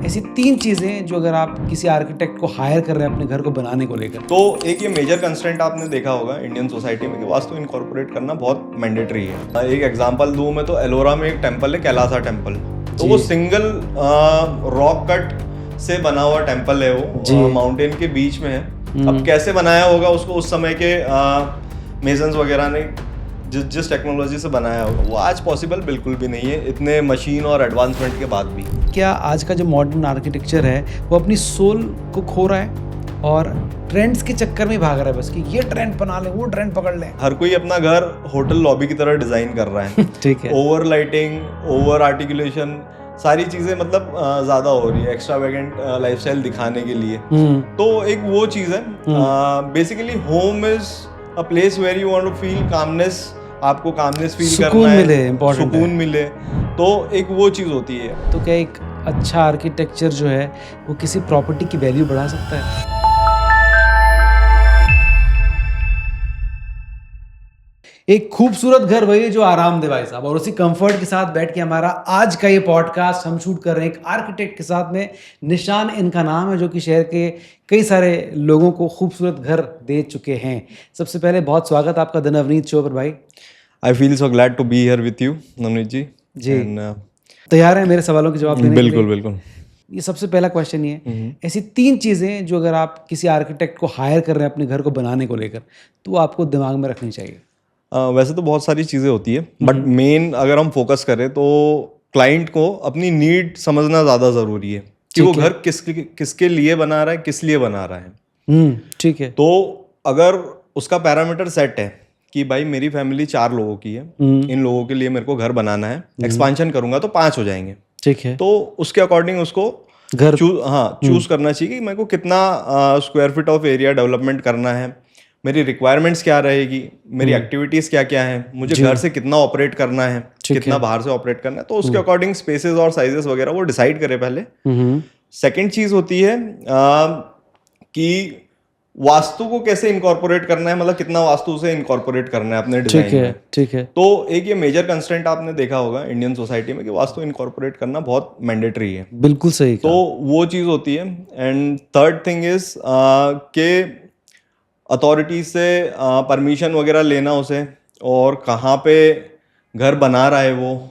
ऐसी 3 चीज़ें जो अगर आप किसी आर्किटेक्ट को हायर कर रहे हैं अपने घर को बनाने को लेकर, तो एक ये मेजर कंस्ट्रेंट आपने देखा होगा इंडियन सोसाइटी में कि वास्तु इनकॉर्पोरेट करना बहुत मैंडेटरी है। एक एग्जांपल दूं मैं तो एलोरा में एक टेम्पल है, कैलासा टेम्पल। तो वो सिंगल रॉक कट से बना हुआ टेम्पल है, वो माउंटेन के बीच में है। अब कैसे बनाया होगा उसको उस समय के मेसन्स वगैरह ने जिस टेक्नोलॉजी से बनाया होगा, वो आज पॉसिबल बिल्कुल भी नहीं है, इतने मशीन और एडवांसमेंट के बाद भी। क्या आज का जो मॉडर्न आर्किटेक्चर है वो अपनी सोल को खो रहा है और ट्रेंड्स के चक्कर में भाग रहा है, बस कि ये ट्रेंड बना ले, वो ट्रेंड पकड़ ले? हर कोई अपना घर होटल लॉबी की तरह डिजाइन कर रहा है। ठीक है। ओवर लाइटिंग, ओवर आर्टिकुलेशन, सारी चीजें मतलब ज्यादा हो रही है एक्स्ट्रावेगेंट लाइफस्टाइल दिखाने के लिए। तो एक वो चीज है। Basically home is a place where you want to feel calmness, आपको कामनेस फील करना है, सुकून मिले, तो एक वो चीज होती है। तो क्या एक अच्छा आर्किटेक्चर जो है वो किसी प्रॉपर्टी की वैल्यू बढ़ा सकता है? एक खूबसूरत घर वही है जो आराम दे भाई साहब, और उसी कंफर्ट के साथ बैठ के हमारा आज का ये पॉडकास्ट हम शूट कर रहे हैं एक आर्किटेक्ट के साथ में। निशान इनका नाम है, जो कि शहर के कई सारे लोगों को खूबसूरत घर दे चुके हैं। सबसे पहले बहुत स्वागत आपका द नवनीत शो पर भाई। I feel so glad to be here with you Navneet ji. तैयार हैं मेरे सवालों के जवाब देने के लिए? बिल्कुल बिल्कुल। ये सबसे पहला क्वेश्चन ये है, ऐसी 3 चीज़ें जो अगर आप किसी आर्किटेक्ट को हायर कर रहे हैं अपने घर को बनाने को लेकर, तो आपको दिमाग में रखनी चाहिए। वैसे तो बहुत सारी चीज़ें होती है, बट मेन अगर हम फोकस करें तो क्लाइंट को अपनी नीड समझना ज़्यादा ज़रूरी है कि वो घर किसके लिए बना रहा है, किस लिए बना रहा है। ठीक है। तो अगर उसका पैरामीटर सेट है कि भाई मेरी फैमिली 4 लोगों की है, इन लोगों के लिए मेरे को घर बनाना है, एक्सपांशन करूंगा तो 5 हो जाएंगे, ठीक है, तो उसके अकॉर्डिंग उसको घर चूज करना चाहिए कि मेरे को कितना square feet of area development करना है, मेरी रिक्वायरमेंट्स क्या रहेगी, मेरी एक्टिविटीज क्या क्या है, मुझे घर से कितना ऑपरेट करना है, कितना बाहर से ऑपरेट करना है, तो उसके अकॉर्डिंग स्पेसेस और साइजेस वगैरह वो डिसाइड करे पहले। सेकंड चीज होती है कि वास्तु को कैसे इनकॉर्पोरेट करना है, मतलब कितना वास्तु से इनकॉर्पोरेट करना है अपने डिजाइन में। ठीक है। तो एक ये मेजर कंस्ट्रेंट आपने देखा होगा इंडियन सोसाइटी में कि वास्तु इनकॉर्पोरेट करना बहुत मैंडेटरी है। बिल्कुल सही कहा। तो वो चीज होती है। एंड थर्ड थिंग इज के अथॉरिटी से परमिशन वगैरह लेना उसे, और कहाँ पे घर बना रहा है वो,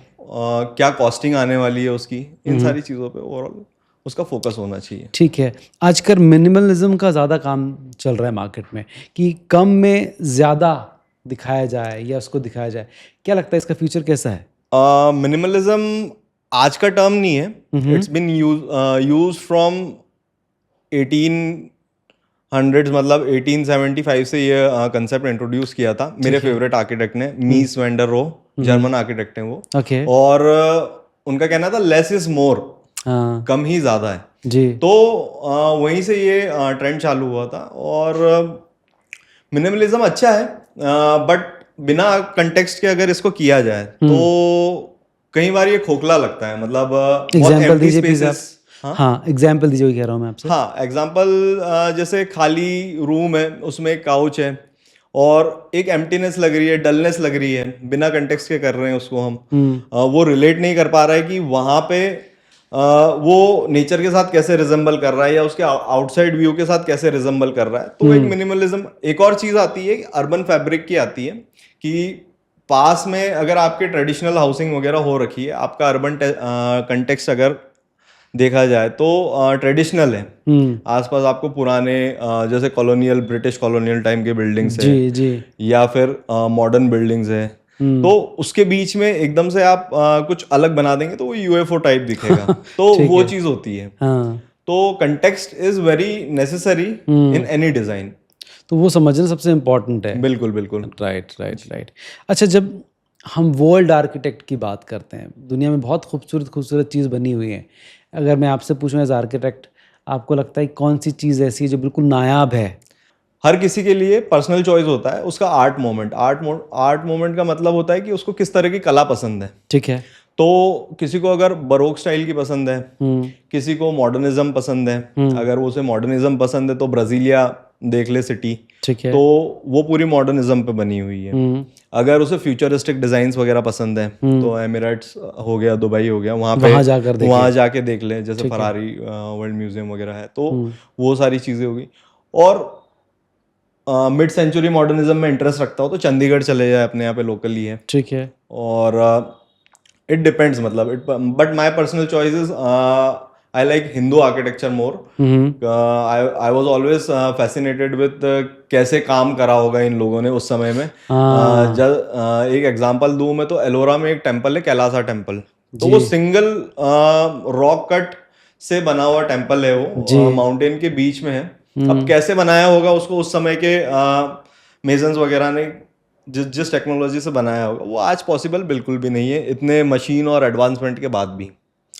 क्या कॉस्टिंग आने वाली है उसकी, इन सारी चीज़ों पे ओवरऑल उसका फोकस होना चाहिए। ठीक है। आजकल मिनिमलिज्म का ज़्यादा काम चल रहा है मार्केट में कि कम में ज़्यादा दिखाया जाए या उसको दिखाया जाए, क्या लगता है इसका फ्यूचर कैसा है? मिनिमलिज्म आज का टर्म नहीं है, it's been use from 1800s, मतलब 1875 से ये कंसेप्ट इंट्रोड्यूस किया था मेरे फेवरेट आर्किटेक्ट ने, मीस वैन डर रो, जर्मन आर्किटेक्ट हैं वो। ओके। और उनका कहना था लेस इज मोर, कम ही ज्यादा है जी। तो वहीं से ये ट्रेंड चालू हुआ था। और मिनिमलिज्म अच्छा है, बट बिना कंटेक्स्ट के अगर इसको किया जाए तो कई बार ये खोखला लगता है, मतलब एग्जांपल दीजिए प्लीज आप। हाँ एग्जांपल दीजिए, वही कह रहा हूँ मैं आपसे। हाँ एग्जांपल, जैसे खाली रूम है, उसमें एक काउच है और एक एम्प्टीनेस लग रही है, डलनेस लग रही है, बिना कंटेक्स्ट के कर रहे हैं उसको हम, वो रिलेट नहीं कर पा रहा है कि वहां पे वो नेचर के साथ कैसे रिजेंबल कर रहा है या उसके आउटसाइड व्यू के साथ कैसे रिजेंबल कर रहा है। तो एक मिनिमलिज्म। एक और चीज आती है अर्बन फैब्रिक की, आती है कि पास में अगर आपके ट्रेडिशनल हाउसिंग वगैरह हो रखी है, आपका अर्बन कंटेक्स्ट अगर देखा जाए तो ट्रेडिशनल है, आसपास आपको पुराने जैसे कॉलोनियल, ब्रिटिश कॉलोनियल टाइम के बिल्डिंग्स है या फिर मॉडर्न बिल्डिंग्स है, तो उसके बीच में एकदम से आप कुछ अलग बना देंगे तो वो यूएफओ टाइप दिखेगा। तो वो चीज होती है। तो context is very necessary in any design. तो वो समझना सबसे इम्पोर्टेंट है। बिल्कुल बिल्कुल। राइट। अच्छा, जब हम वर्ल्ड आर्किटेक्ट की बात करते हैं, दुनिया में बहुत खूबसूरत चीज़ बनी हुई है, अगर मैं आपसे पूछूं एज आर्किटेक्ट, आपको लगता है कौन सी चीज़ ऐसी है जो बिल्कुल नायाब है? हर किसी के लिए पर्सनल चॉइस होता है उसका आर्ट मोमेंट। आर्ट मोमेंट का मतलब होता है कि उसको किस तरह की कला पसंद है। ठीक है। तो किसी को अगर बरोक स्टाइल की पसंद है, किसी को मॉडर्निज्म पसंद है, अगर वो उसे मॉडर्निज्म पसंद है तो ब्राजीलिया देख ले सिटी, ठीक है। तो वो पूरी मॉडर्निज्म पे बनी हुई है। अगर उसे फ्यूचरिस्टिक डिजाइन्स वगैरह पसंद है तो एमिरेट्स हो गया, दुबई हो गया, वहाँ जाके देख ले, जैसे फरारी वर्ल्ड म्यूजियम वगैरह है, तो वो सारी चीज़ें होगी। और मिड सेंचुरी मॉडर्निज्म में इंटरेस्ट रखता हो तो चंडीगढ़ चले जाए, अपने यहाँ पे लोकली है। ठीक है। और इट डिपेंड्स, मतलब it, but my personal choice is I like Hindu architecture more. I was always fascinated with कैसे काम करा होगा इन लोगों ने उस समय में। जब एक एग्जांपल दूं मैं, तो एलोरा में एक टेम्पल है, कैलासा टेम्पल, तो वो सिंगल रॉक कट से बना हुआ टेम्पल है, वो माउंटेन के बीच में है। अब कैसे बनाया होगा उसको उस समय के मेजन्स वगैरह ने, जिस टेक्नोलॉजी से बनाया होगा, वो आज पॉसिबल बिल्कुल भी नहीं है, इतने मशीन और एडवांसमेंट के बाद भी।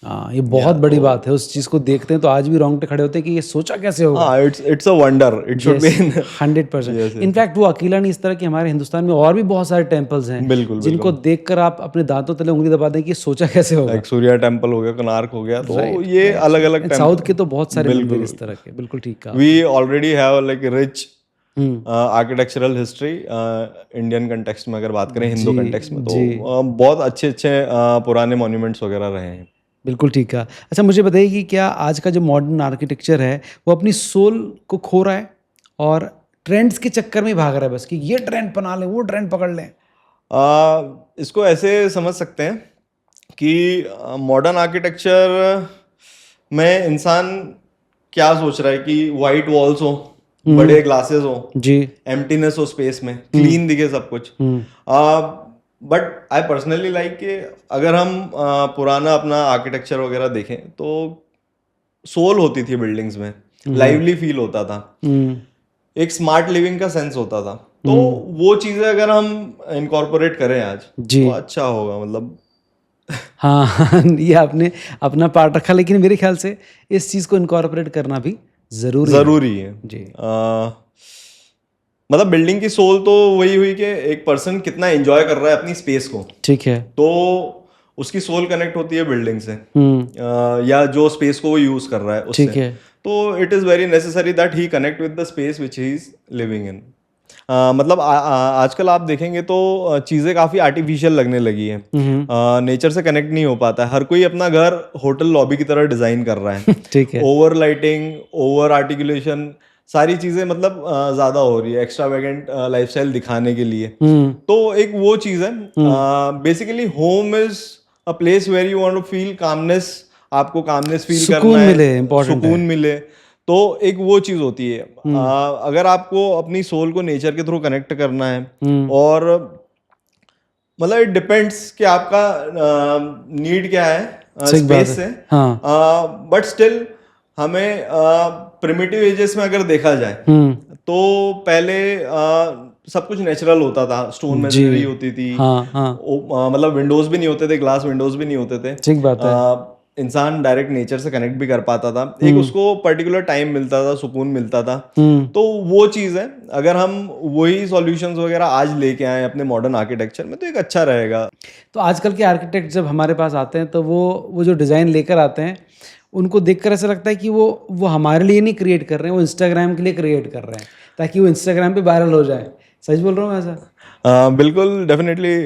हाँ, ये बहुत बड़ी बात है। उस चीज को देखते हैं तो आज भी रोंगटे खड़े होते हैं कि ये सोचा कैसे होगा। हाँ, it's a wonder, it should be 100%। In fact वो अकेला नहीं, इस तरह के हमारे हिंदुस्तान में और भी बहुत सारे टेम्पल्स हैं बिल्कुल, जिनको देखकर आप अपने दांतों तले उंगली दबा दें कि सोचा कैसे होगा। एक सूर्या टेम्पल हो गया, कोणार्क हो गया, तो ये अलग अलग साउथ के तो बहुत सारे मंदिर इस तरह के। बिल्कुल ठीक कहा। We already have like rich architectural history Indian context में, अगर बात करें हिंदू कंटेक्स्ट में, तो बहुत अच्छे अच्छे पुराने मॉन्यूमेंट्स वगैरह रहे हैं। बिल्कुल ठीक कहा। अच्छा, मुझे बताइए कि क्या आज का जो मॉडर्न आर्किटेक्चर है वो अपनी सोल को खो रहा है और ट्रेंड्स के चक्कर में भाग रहा है, बस कि ये ट्रेंड बना लें, वो ट्रेंड पकड़ लें? इसको ऐसे समझ सकते हैं कि मॉडर्न आर्किटेक्चर में इंसान क्या सोच रहा है कि वाइट वॉल्स हो, बड़े ग्लासेस हो जी, एम्प्टीनेस हो स्पेस में, क्लीन दिखे सब कुछ। बट आई पर्सनली लाइक कि अगर हम पुराना अपना आर्किटेक्चर वगैरह देखें तो सोल होती थी बिल्डिंग्स में, लाइवली फील होता था, एक स्मार्ट लिविंग का सेंस होता था। तो वो चीजें अगर हम इनकॉर्पोरेट करें आज तो अच्छा होगा, मतलब। हाँ, ये आपने अपना पार्ट रखा, लेकिन मेरे ख्याल से इस चीज को इनकॉर्पोरेट करना भी जरूरी है जी। मतलब बिल्डिंग की सोल तो वही हुई कि एक पर्सन कितना एंजॉय कर रहा है अपनी स्पेस को, ठीक है, तो उसकी सोल कनेक्ट होती है बिल्डिंग से, या जो स्पेस को वो यूज कर रहा है उससे, ठीक है। तो it is very necessary that he connect with the space which he is living in. मतलब आजकल आप देखेंगे तो चीजें काफी आर्टिफिशियल लगने लगी है, नेचर से कनेक्ट नहीं हो पाता है। हर कोई अपना घर होटल लॉबी की तरह डिजाइन कर रहा है, ठीक है, ओवर लाइटिंग, ओवर आर्टिकुलेशन, सारी चीजें मतलब ज्यादा हो रही है, एक्स्ट्रावेगेंट लाइफस्टाइल दिखाने के लिए। तो एक वो चीज है, basically home is a place where you want to feel calmness, आपको कामनेस फील करना है, सुकून मिले, तो एक वो चीज होती है। अगर आपको अपनी सोल को नेचर के थ्रू कनेक्ट करना है, और मतलब इट डिपेंड्स कि आपका नीड क्या है स्पेस से, बट स्टिल हमें प्रिमिटिव एजेस में अगर देखा जाए तो पहले सब कुछ नेचुरल होता था, स्टोन मशीनरी होती थी, मतलब विंडोज भी नहीं होते थे, ग्लास विंडोज भी नहीं होते थे, ठीक बात है। इंसान डायरेक्ट नेचर से कनेक्ट भी कर पाता था, एक उसको पर्टिकुलर टाइम मिलता था, सुकून मिलता था। तो वो चीज है, अगर हम वही सॉल्यूशंस वगैरह आज लेके आए अपने मॉडर्न आर्किटेक्चर में तो एक अच्छा रहेगा। तो आजकल के आर्किटेक्ट जब हमारे पास आते हैं तो वो जो डिजाइन लेकर आते हैं उनको देखकर ऐसा लगता है कि वो हमारे लिए नहीं क्रिएट कर रहे हैं, वो इंस्टाग्राम के लिए क्रिएट कर रहे हैं ताकि वो इंस्टाग्राम पे वायरल हो जाए। सच बोल रहा हूँ ऐसा? बिल्कुल, definitely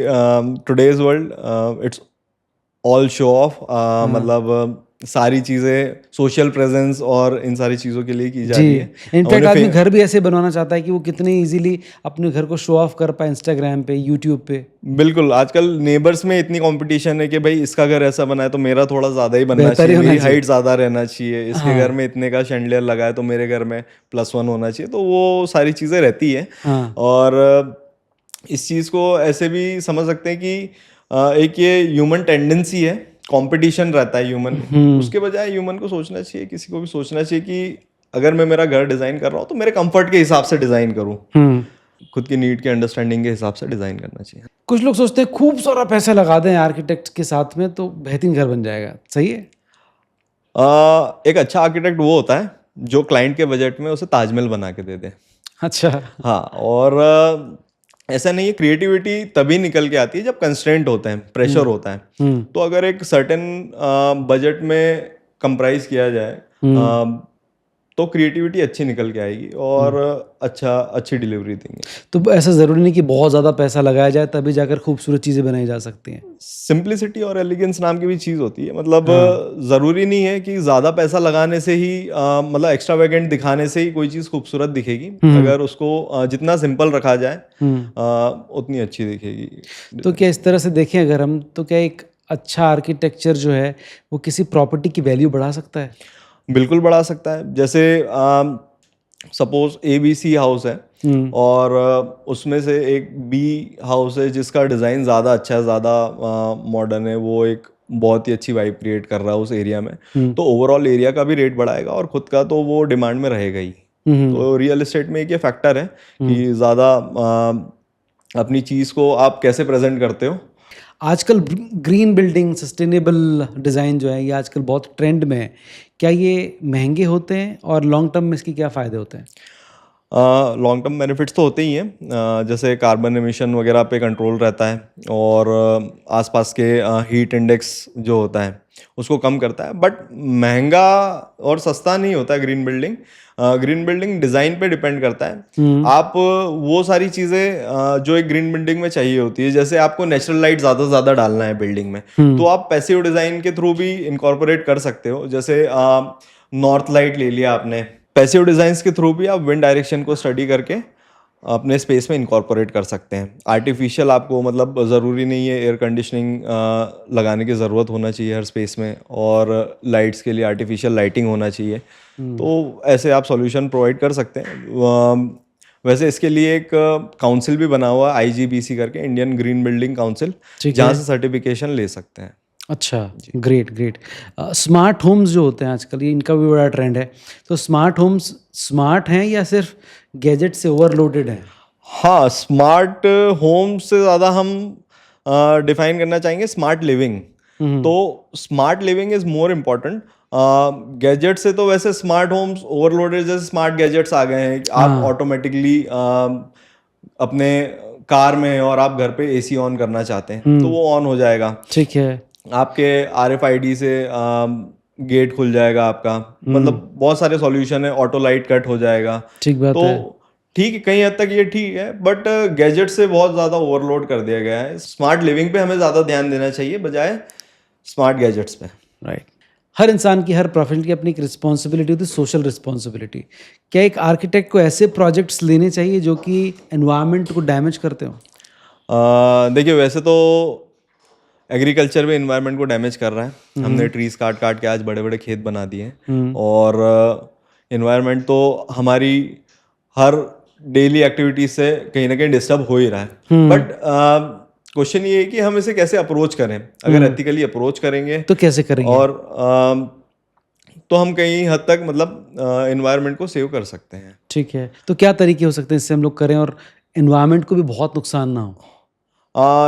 today's world it's all show off, मतलब सारी चीजें सोशल प्रेजेंस और इन सारी चीजों के लिए की जा रही है। इनफैक्ट आदमी घर भी ऐसे बनवाना चाहता है कि वो कितने इजीली अपने घर को शो ऑफ कर पाए इंस्टाग्राम पे, यूट्यूब पे। बिल्कुल, आजकल नेबर्स में इतनी कंपटीशन है कि भाई इसका घर ऐसा बना है तो मेरा थोड़ा ज्यादा ही बनना चाहिए, मेरी हाइट ज्यादा रहना चाहिए, इसके घर में इतने का शैंडलियर लगा है तो मेरे घर में +1 होना चाहिए, तो वो सारी चीजें रहती है। और इस चीज को ऐसे भी समझ सकते हैं कि एक ये ह्यूमन टेंडेंसी है, कंपटीशन रहता है ह्यूमन, उसके बजाय ह्यूमन को सोचना चाहिए, किसी को भी सोचना चाहिए कि अगर मैं मेरा घर डिजाइन कर रहा हूँ तो मेरे कंफर्ट के हिसाब से डिजाइन करूँ, खुद की नीड के अंडरस्टैंडिंग के हिसाब से डिजाइन करना चाहिए। कुछ लोग सोचते हैं खूब सारा पैसा लगा दें आर्किटेक्ट के साथ में तो बेहतरीन घर बन जाएगा, सही है? एक अच्छा आर्किटेक्ट वो होता है जो क्लाइंट के बजट में उसे ताजमहल बना के दे दे। अच्छा, हाँ, और ऐसा नहीं है, क्रिएटिविटी तभी निकल के आती है जब कंस्ट्रेंट होते हैं, प्रेशर होता है। तो अगर एक सर्टेन बजट में कंप्राइज किया जाए तो क्रिएटिविटी अच्छी निकल के आएगी और अच्छी डिलीवरी देंगे। तो ऐसा ज़रूरी नहीं कि बहुत ज़्यादा पैसा लगाया जाए तभी जाकर खूबसूरत चीज़ें बनाई जा सकती हैं। सिंप्लिसिटी और एलिगेंस नाम की भी चीज़ होती है, मतलब ज़रूरी नहीं है कि ज़्यादा पैसा लगाने से ही मतलब एक्स्ट्रावेगेंट दिखाने से ही कोई चीज़ खूबसूरत दिखेगी। अगर उसको जितना सिंपल रखा जाए उतनी अच्छी दिखेगी। तो क्या इस तरह से देखें अगर हम, तो क्या एक अच्छा आर्किटेक्चर जो है वो किसी प्रॉपर्टी की वैल्यू बढ़ा सकता है? बिल्कुल बढ़ा सकता है। जैसे सपोज ABC हाउस है और उसमें से एक B हाउस है जिसका डिज़ाइन ज़्यादा अच्छा है, ज़्यादा मॉडर्न है, वो एक बहुत ही अच्छी वाइब क्रिएट कर रहा है उस एरिया में, तो ओवरऑल एरिया का भी रेट बढ़ाएगा और खुद का तो वो डिमांड में रहेगा ही। तो रियल एस्टेट में एक ये फैक्टर है कि ज़्यादा अपनी चीज़ को आप कैसे प्रेजेंट करते हो। आजकल ग्रीन बिल्डिंग, सस्टेनेबल डिज़ाइन जो है ये आजकल बहुत ट्रेंड में है। क्या ये महंगे होते हैं और लॉन्ग टर्म में इसके क्या फ़ायदे होते हैं? लॉन्ग टर्म बेनिफिट्स तो होते ही हैं, जैसे कार्बन एमिशन वगैरह पे कंट्रोल रहता है और आसपास के हीट इंडेक्स जो होता है उसको कम करता है, बट महंगा और सस्ता नहीं होता है green building. Green building design पे डिपेंड करता है। आप वो सारी चीज़ें जो एक ग्रीन बिल्डिंग में चाहिए होती है, जैसे आपको नेचुरल लाइट ज़्यादा से ज़्यादा डालना है बिल्डिंग में, तो आप पैसिव डिज़ाइन के थ्रू भी इनकॉर्पोरेट कर सकते हो। जैसे नॉर्थ लाइट ले लिया आपने, पैसिव डिज़ाइंस के थ्रू भी आप विंड डायरेक्शन को स्टडी करके अपने स्पेस में इनकॉर्पोरेट कर सकते हैं। आर्टिफिशियल आपको मतलब ज़रूरी नहीं है एयर कंडीशनिंग लगाने की ज़रूरत होना चाहिए हर स्पेस में, और लाइट्स के लिए आर्टिफिशियल लाइटिंग होना चाहिए। तो ऐसे आप सॉल्यूशन प्रोवाइड कर सकते हैं। वैसे इसके लिए एक काउंसिल भी बना हुआ है IGBC करके, इंडियन ग्रीन बिल्डिंग काउंसिल, जहाँ से सर्टिफिकेशन ले सकते हैं। अच्छा, ग्रेट ग्रेट। स्मार्ट होम्स जो होते हैं आजकल, ये इनका भी बड़ा ट्रेंड है, तो स्मार्ट होम्स स्मार्ट हैं या सिर्फ गैजेट से ओवरलोडेड हैं? हाँ, स्मार्ट होम से ज़्यादा हम डिफाइन करना चाहेंगे स्मार्ट लिविंग। तो smart living is more important. Gadget से तो वैसे स्मार्ट होम्स ओवरलोडेड, जैसे स्मार्ट गैजेट्स आ गए हैं, आप ऑटोमेटिकली अपने कार में और आप घर पे AC ऑन करना चाहते हैं तो वो ऑन हो जाएगा। ठीक है। आपके RFID से गेट खुल जाएगा आपका, मतलब बहुत सारे सॉल्यूशन है, ऑटो लाइट कट हो जाएगा। ठीक बात है। तो ठीक है, कहीं हद तक ये ठीक है, बट गैजेट से बहुत ज़्यादा ओवरलोड कर दिया गया है। स्मार्ट लिविंग पे हमें ज़्यादा ध्यान देना चाहिए बजाय स्मार्ट गैजेट्स पे। राइट। हर इंसान की, हर प्रोफेशन की अपनी एक रिस्पॉन्सिबिलिटी होती है, सोशल रिस्पॉन्सिबिलिटी। क्या एक आर्किटेक्ट को ऐसे प्रोजेक्ट्स लेने चाहिए जो कि एनवायरनमेंट को डैमेज करते हो? देखिए, वैसे तो एग्रीकल्चर भी एनवायरनमेंट को डैमेज कर रहा है। हमने ट्रीज काट काट के आज बड़े बड़े खेत बना दिए हैं और एनवायरनमेंट तो हमारी हर डेली एक्टिविटीज से कहीं ना कहीं डिस्टर्ब हो ही रहा है। बट क्वेश्चन ये है कि हम इसे कैसे अप्रोच करें। अगर एथिकली अप्रोच करेंगे तो कैसे करेंगे? और तो हम कहीं हद तक मतलब एनवायरनमेंट को सेव कर सकते हैं। ठीक है, तो क्या तरीके हो सकते हैं इससे हम लोग करें और एनवायरनमेंट को भी बहुत नुकसान ना हो?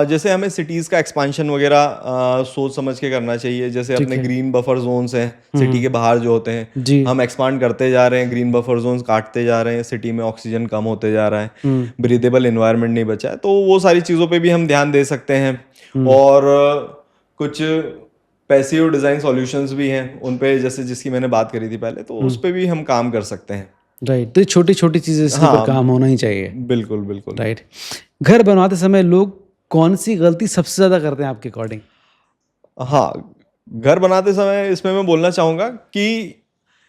जैसे हमें सिटीज़ का एक्सपांशन वगैरह सोच समझ के करना चाहिए। जैसे अपने ग्रीन बफर जोन्स हैं सिटी के बाहर जो होते हैं, जी। हम एक्सपांड करते जा रहे हैं, ग्रीन बफर जोन्स काटते जा रहे हैं, सिटी में ऑक्सीजन कम होते जा रहा है, ब्रीदेबल एनवायरनमेंट नहीं बचा है। तो वो सारी चीज़ों पे भी हम ध्यान दे सकते हैं। और कुछ पैसिव डिज़ाइन सॉल्यूशंस भी हैं उन पे, जैसे जिसकी मैंने बात करी थी पहले, तो उस पे भी हम काम कर सकते हैं। राइट। तो छोटी छोटी चीज़ें इसके ऊपर काम होना ही चाहिए। बिल्कुल बिल्कुल। राइट। घर बनवाते समय लोग कौन सी गलती सबसे ज़्यादा करते हैं आपके अकॉर्डिंग? हाँ, घर बनाते समय इसमें मैं बोलना चाहूँगा कि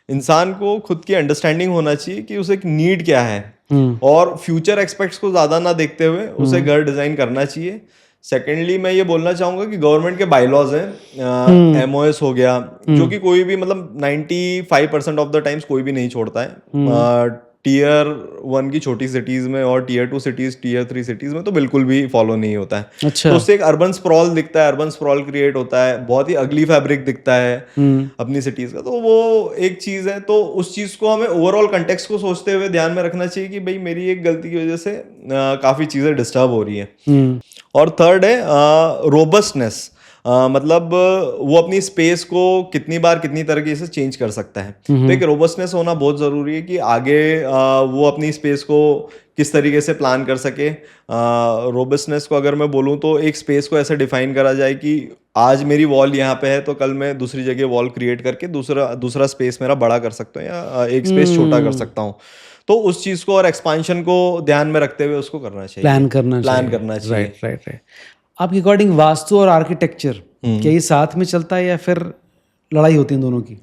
इंसान को खुद की अंडरस्टैंडिंग होना चाहिए कि उसे एक नीड क्या है, और फ्यूचर एक्सपेक्ट्स को ज़्यादा ना देखते हुए उसे घर डिज़ाइन करना चाहिए। सेकेंडली मैं ये बोलना चाहूँगा कि गवर्नमेंट के बायलॉज हैं, MOS हो गया, जो कि कोई भी मतलब 95% ऑफ द टाइम्स कोई भी नहीं छोड़ता है। Tier 1 की छोटी सिटीज में और Tier 2 सिटीज, Tier 3 सिटीज में तो बिल्कुल भी फॉलो नहीं होता है। अच्छा। तो उससे एक अर्बन स्प्रॉल दिखता है, अर्बन स्प्रॉल क्रिएट होता है, बहुत ही अगली फैब्रिक दिखता है अपनी सिटीज का। तो वो एक चीज है, तो उस चीज को हमें ओवरऑल कंटेक्स्ट को सोचते हुए ध्यान में रखना चाहिए कि भाई मेरी एक गलती की वजह से काफी चीजें डिस्टर्ब हो रही हैं। और थर्ड है रोबस्टनेस। मतलब वो अपनी स्पेस को कितनी बार कितनी तरीके से चेंज कर सकता है। तो एक रोबस्टनेस होना बहुत ज़रूरी है कि आगे वो अपनी स्पेस को किस तरीके से प्लान कर सके। रोबस्टनेस को अगर मैं बोलूँ तो एक स्पेस को ऐसे डिफाइन करा जाए कि आज मेरी वॉल यहाँ पे है तो कल मैं दूसरी जगह वॉल क्रिएट करके दूसरा स्पेस मेरा बड़ा कर सकता हूँ या एक स्पेस छोटा कर सकता हूँ। तो उस चीज़ को और एक्सपांशन को ध्यान में रखते हुए उसको करना चाहिए, प्लान करना चाहिए। Right right right. आपके अकॉर्डिंग वास्तु और आर्किटेक्चर क्या ये साथ में चलता है या फिर लड़ाई होती है दोनों की?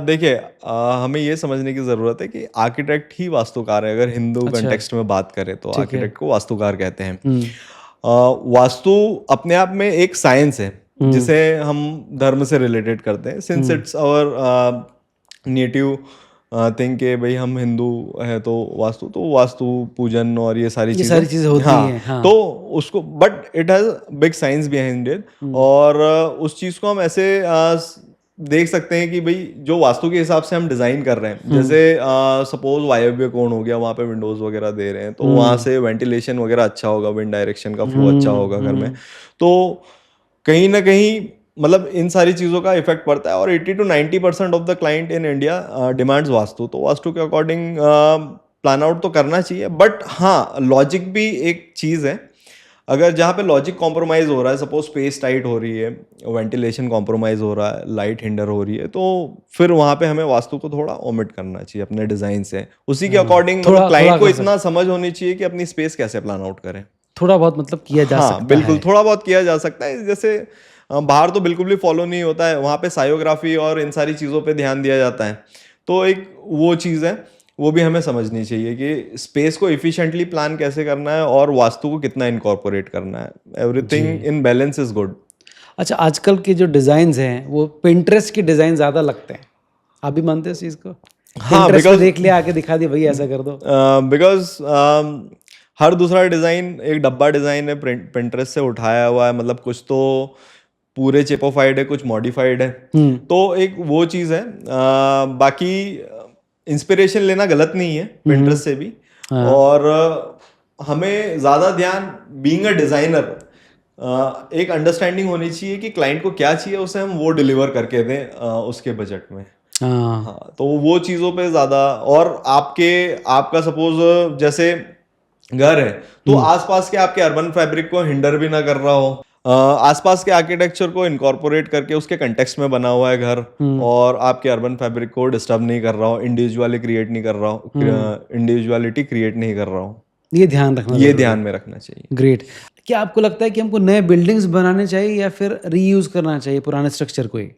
देखिए, हमें ये समझने की ज़रूरत है कि आर्किटेक्ट ही वास्तुकार है। अगर हिंदू कंटेक्स्ट में बात करें तो आर्किटेक्ट को वास्तुकार कहते हैं। वास्तु अपने आप में एक साइंस है जिसे हम धर्म से रिलेटेड करते हैं, since it's our native thing के भाई हम हिंदू है तो वास्तु पूजन और ये सारी चीज़ें होती हैं। हाँ, तो उसको but it has big science behind it. और उस चीज़ को हम ऐसे देख सकते हैं कि भाई जो वास्तु के हिसाब से हम डिजाइन कर रहे हैं, जैसे सपोज वायव्य कोण हो गया, वहां पे विंडोज वगैरह दे रहे हैं तो वहां से वेंटिलेशन वगैरह अच्छा होगा, विंड डायरेक्शन का फ्लो अच्छा होगा घर में। तो कहीं ना कहीं मतलब इन सारी चीज़ों का इफेक्ट पड़ता है। और 80 to 90% of the client in India demands vastu. तो वास्तु के अकॉर्डिंग प्लान आउट तो करना चाहिए, बट हाँ लॉजिक भी एक चीज़ है। अगर जहाँ पे लॉजिक कॉम्प्रोमाइज हो रहा है, सपोज स्पेस टाइट हो रही है, वेंटिलेशन कॉम्प्रोमाइज हो रहा है, लाइट हिंडर हो रही है, तो फिर वहाँ पे हमें वास्तु को थोड़ा ओमिट करना चाहिए अपने डिजाइन से। उसी के अकॉर्डिंग क्लाइंट को इतना समझ होनी चाहिए कि अपनी स्पेस कैसे प्लान आउट करें। थोड़ा बहुत मतलब किया जा सकता है। बिल्कुल थोड़ा बहुत किया जा सकता है। जैसे बाहर तो बिल्कुल भी फॉलो नहीं होता है, वहाँ पे सायोग्राफी और इन सारी चीज़ों पे ध्यान दिया जाता है। तो एक वो चीज़ है, वो भी हमें समझनी चाहिए कि स्पेस को इफिशिएंटली प्लान कैसे करना है और वास्तु को कितना इनकॉर्पोरेट करना है। Everything in balance is good. अच्छा, आजकल के जो डिज़ाइंस हैं वो पिंटरेस्ट के डिज़ाइन ज़्यादा लगते हैं, आप भी मानते हैं इस चीज़ को? हाँ, बिकॉज देख लिया, आके दिखा दिया भाई ऐसा कर दो। बिकॉज हर दूसरा डिज़ाइन एक डब्बा डिज़ाइन है, पिंटरेस्ट से उठाया हुआ है। मतलब कुछ तो पूरे चिपोफाइड है, कुछ मॉडिफाइड है। तो एक वो चीज़ है। बाकी इंस्पिरेशन लेना गलत नहीं है पिंटरेस्ट से भी। और हमें ज़्यादा ध्यान बीइंग अ डिज़ाइनर एक अंडरस्टैंडिंग होनी चाहिए कि क्लाइंट को क्या चाहिए, उसे हम वो डिलीवर करके दें उसके बजट में। हाँ, तो वो चीज़ों पे ज़्यादा। और आपका सपोज जैसे घर है तो आसपास के आपके अर्बन फैब्रिक को हिंडर भी ना कर रहा हो, आसपास के आर्किटेक्चर को इनकॉर्पोरेट करके उसके कंटेक्स्ट में बना हुआ है घर, और आपके अर्बन फैब्रिक को डिस्टर्ब नहीं कर रहा हो, इंडिविजुअलिटी क्रिएट नहीं कर रहा हो। ये ध्यान में रखना चाहिए। ग्रेट। क्या आपको लगता है कि हमको नए बिल्डिंग्स बनाने चाहिए या फिर रीयूज करना चाहिए पुराने स्ट्रक्चर को ही?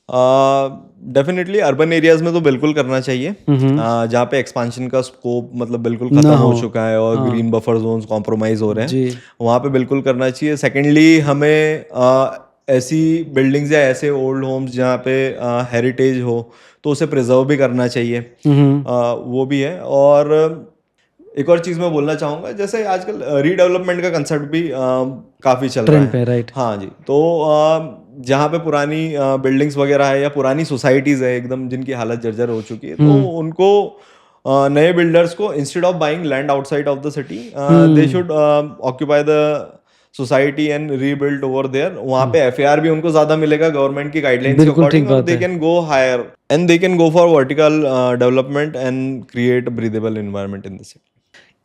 डेफिनेटली अर्बन एरियाज में तो बिल्कुल करना चाहिए, जहाँ पे एक्सपांशन का स्कोप मतलब बिल्कुल खत्म हो चुका है और ग्रीन बफर जोन्स कॉम्प्रोमाइज हो रहे हैं, वहाँ पे बिल्कुल करना चाहिए। सेकेंडली हमें ऐसी बिल्डिंग्स या ऐसे ओल्ड होम्स जहाँ पे हेरिटेज हो तो उसे प्रिजर्व भी करना चाहिए, वो भी है। और एक और चीज़ मैं बोलना चाहूँगा, जैसे आजकल रीडेवलपमेंट का कंसेप्ट भी काफ़ी चल रहा है। राइट। हाँ जी, तो जहाँ पे पुरानी बिल्डिंग्स वगैरह है या पुरानी सोसाइटीज़ है एकदम जिनकी हालत जर्जर हो चुकी है, तो उनको नए बिल्डर्स को instead of buying land outside of the city they should occupy the society and rebuild over there. वहाँ पे FAR भी उनको ज़्यादा मिलेगा गवर्नमेंट की गाइडलाइंस के अकॉर्डिंग, और they can go higher and they can go for vertical development and create breathable environment in the city.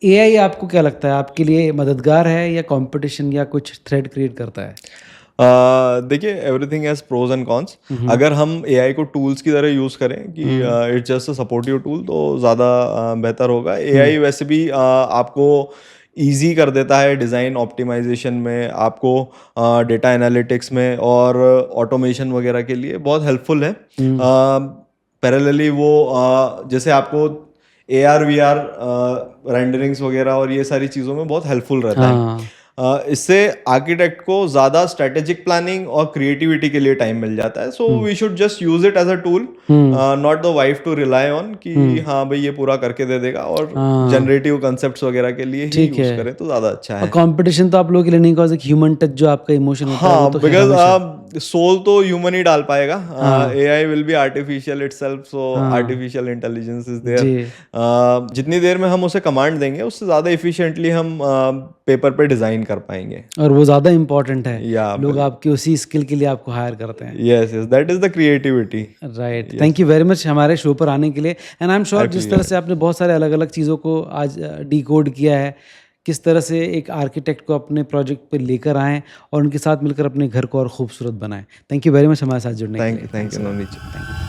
AI आपको क्या लगता है, आपके लिए मददगार है या कंपटीशन या कुछ थ्रेट क्रिएट करता है? देखिए, everything has pros and cons. अगर हम AI को टूल्स की तरह यूज़ करें कि it's just a supportive tool, तो ज़्यादा बेहतर होगा। AI वैसे भी आपको ईजी कर देता है डिज़ाइन ऑप्टिमाइजेशन में, आपको डेटा एनालिटिक्स में और ऑटोमेशन वगैरह के लिए बहुत हेल्पफुल है। पैरेलली वो जैसे आपको AR VR रेंडरिंग्स वगैरह और ये सारी चीज़ों में बहुत हेल्पफुल रहता है। इससे आर्किटेक्ट को ज़्यादा स्ट्रेटेजिक प्लानिंग और क्रिएटिविटी के लिए टाइम मिल जाता है। So we should just use it as a tool, not the wife to rely on कि हाँ भाई ये पूरा करके दे देगा, और जनरेटिव कंसेप्ट्स वगैरह के लिए ही यूज करें तो ज़्यादा अच्छा है। कंपटीशन तो आप लोगों के लिए नहीं, बिकॉज़ एक ह्यूमन टच जो आपका इमोशन होता है, हाँ, बिकॉज सोल तो ह्यूमन ही डाल पाएगा। AI will be artificial itself, so artificial intelligence is there. जितनी देर में हम उसे कमांड देंगे उससे ज़्यादा इफिशिएंटली हम पेपर पे डिज़ाइन डिफाइन कर पाएंगे। और वो ज़्यादा इम्पोर्टेंट है, या लोग आपकी उसी स्किल के लिए आपको हायर करते हैं। Yes yes, that is the creativity. Right, thank you very much हमारे शो पर आने के लिए। एंड आई एम श्योर जिस तरह से आपने बहुत सारे अलग अलग चीज़ों को आज डिकोड किया है, किस तरह से एक आर्किटेक्ट को अपने प्रोजेक्ट पे लेकर आएँ और उनके साथ मिलकर अपने घर को और खूबसूरत बनाएं। थैंक यू वेरी मच हमारे साथ जुड़ने के लिए। Thank you Navneet ji. Thank you.